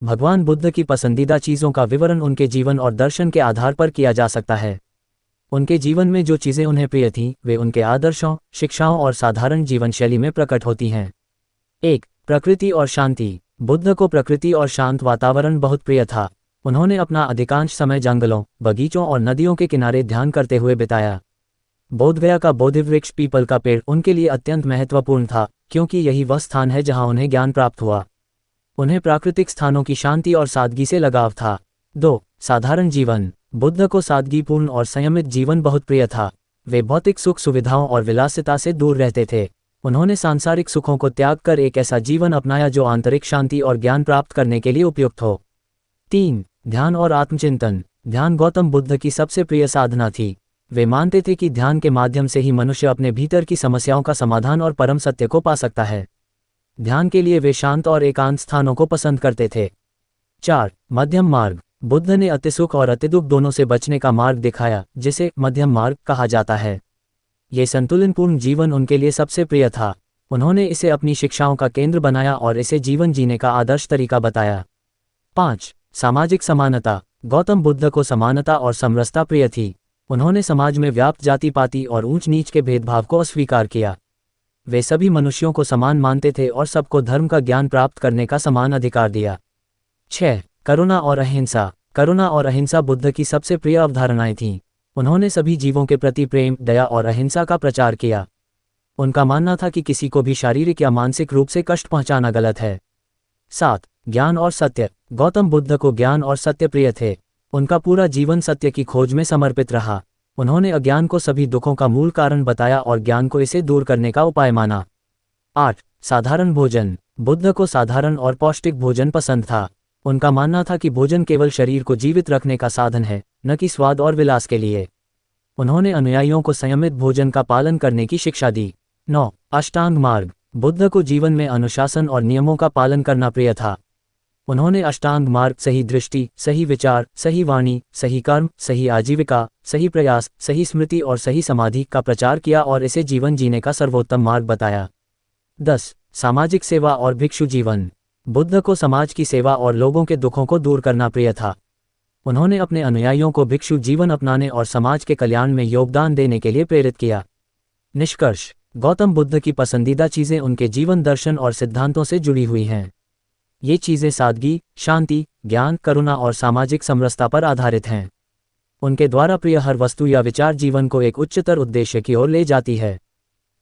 भगवान बुद्ध की पसंदीदा चीज़ों का विवरण उनके जीवन और दर्शन के आधार पर किया जा सकता है। उनके जीवन में जो चीज़ें उन्हें प्रिय थीं, वे उनके आदर्शों, शिक्षाओं और साधारण जीवन शैली में प्रकट होती हैं। 1. प्रकृति और शांति। बुद्ध को प्रकृति और शांत वातावरण बहुत प्रिय था। उन्होंने अपना अधिकांश समय जंगलों, बगीचों और नदियों के किनारे ध्यान करते हुए बिताया। बोधगया का बोधिवृक्ष पीपल का पेड़ उनके लिए अत्यंत महत्वपूर्ण था, क्योंकि यही वह स्थान है जहां उन्हें ज्ञान प्राप्त हुआ। उन्हें प्राकृतिक स्थानों की शांति और सादगी से लगाव था। 2. साधारण जीवन। बुद्ध को सादगीपूर्ण और संयमित जीवन बहुत प्रिय था। वे भौतिक सुख सुविधाओं और विलासिता से दूर रहते थे। उन्होंने सांसारिक सुखों को त्याग कर एक ऐसा जीवन अपनाया जो आंतरिक शांति और ज्ञान प्राप्त करने के लिए उपयुक्त हो। 3. ध्यान और आत्मचिंतन। ध्यान गौतम बुद्ध की सबसे प्रिय साधना थी। वे मानते थे कि ध्यान के माध्यम से ही मनुष्य अपने भीतर की समस्याओं का समाधान और परम सत्य को पा सकता है। ध्यान के लिए वे शांत और एकांत स्थानों को पसंद करते थे। 4. मध्यम मार्ग। बुद्ध ने अतिसुख और अतिदुख दोनों से बचने का मार्ग दिखाया, जिसे मध्यम मार्ग कहा जाता है। ये संतुलनपूर्ण जीवन उनके लिए सबसे प्रिय था। उन्होंने इसे अपनी शिक्षाओं का केंद्र बनाया और इसे जीवन जीने का आदर्श तरीका बताया। 5. सामाजिक समानता। गौतम बुद्ध को समानता और समरसता प्रिय थी। उन्होंने समाज में व्याप्त जाति पाति और ऊंच नीच के भेदभाव को अस्वीकार किया। वे सभी मनुष्यों को समान मानते थे और सबको धर्म का ज्ञान प्राप्त करने का समान अधिकार दिया। 6. करुणा और अहिंसा। करुणा और अहिंसा बुद्ध की सबसे प्रिय अवधारणाएं थीं। उन्होंने सभी जीवों के प्रति प्रेम, दया और अहिंसा का प्रचार किया। उनका मानना था कि किसी को भी शारीरिक या मानसिक रूप से कष्ट पहुंचाना गलत है। 7. ज्ञान और सत्य। गौतम बुद्ध को ज्ञान और सत्य प्रिय थे। उनका पूरा जीवन सत्य की खोज में समर्पित रहा। उन्होंने अज्ञान को सभी दुखों का मूल कारण बताया और ज्ञान को इसे दूर करने का उपाय माना। 8. साधारण भोजन। बुद्ध को साधारण और पौष्टिक भोजन पसंद था। उनका मानना था कि भोजन केवल शरीर को जीवित रखने का साधन है, न कि स्वाद और विलास के लिए। उन्होंने अनुयायियों को संयमित भोजन का पालन करने की शिक्षा दी। 9. अष्टांग मार्ग। बुद्ध को जीवन में अनुशासन और नियमों का पालन करना प्रिय था। उन्होंने अष्टांग मार्ग, सही दृष्टि, सही विचार, सही वाणी, सही कर्म, सही आजीविका, सही प्रयास, सही स्मृति और सही समाधि का प्रचार किया और इसे जीवन जीने का सर्वोत्तम मार्ग बताया। 10. सामाजिक सेवा और भिक्षु जीवन। बुद्ध को समाज की सेवा और लोगों के दुखों को दूर करना प्रिय था। उन्होंने अपने अनुयायियों को भिक्षु जीवन अपनाने और समाज के कल्याण में योगदान देने के लिए प्रेरित किया। निष्कर्ष। गौतम बुद्ध की पसंदीदा चीज़ें उनके जीवन दर्शन और सिद्धांतों से जुड़ी हुई हैं। ये चीज़ें सादगी, शांति, ज्ञान, करुणा और सामाजिक समरसता पर आधारित हैं। उनके द्वारा प्रिय हर वस्तु या विचार जीवन को एक उच्चतर उद्देश्य की ओर ले जाती है।